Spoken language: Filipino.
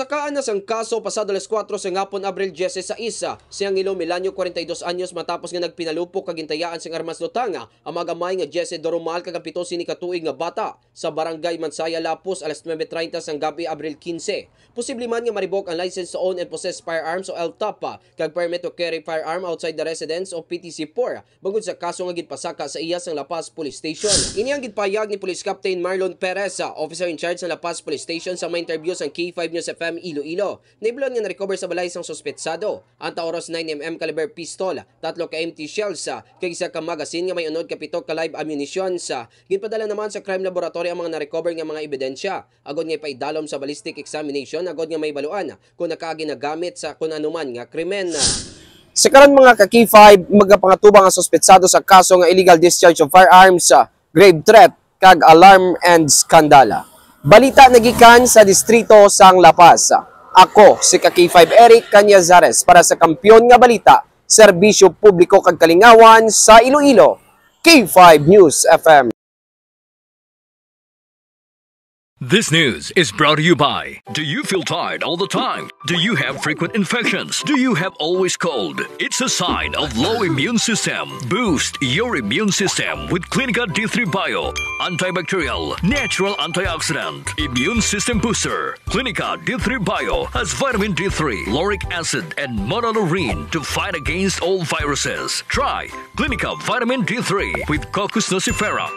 Nasakaan na sang kaso pasado alas 4 sa ngapon Abril 16 sa isa. Siyang ilo Milanyo 42 anyos matapos nga nagpinalupok kagintayaan sing armas lutanga ang magamay nga Jesse Doromal kagampito sini katuig nga bata sa barangay Mansaya Lapus alas 9:30 sang gabi Abril 15. Posible man nga maribok ang license to own and possess firearms o LTOP kag permit to carry firearm outside the residence o PTC-4 bangod sa kaso nga gidpasaka sa iya sang La Paz Police Station. Ini ang gidpayag ni Police Captain Marlon Perez, officer in charge ng La Paz Police Station sa mga interview sang K5 News FM Iloilo. Naiblon nga na-recover sa balay sang suspetsado ang taoros 9mm caliber pistol, 3 ka empty shells kag isa ka magazine nga may unod ka 7 ka live ammunition sa ginpadala naman sa crime laboratory ang mga na-recover nga mga ebidensya. Agod nga ipaidalom sa ballistic examination agod nga may baluan kung nakaagi na gamit sa kun anuman nga krimen. Sa karon mga ka-K5, magapangatubang ang suspetsado sa kaso nga illegal discharge of firearms, grave threat kag alarm and skandala. Balita nagikan sa distrito sang La Paz. Ako si ka-K5 Eric Canyazares para sa Kampiyon nga Balita, Serbisyo Publiko kag Kalingawan sa Iloilo, K5 News FM. This news is brought to you by, do you feel tired all the time? Do you have frequent infections? Do you have always cold? It's a sign of low immune system. Boost your immune system with Clinica D3 Bio. Antibacterial, natural antioxidant, immune system booster. Clinica D3 Bio has vitamin D3, lauric acid, and monolurine to fight against all viruses. Try Clinica Vitamin D3 with Coccus nocifera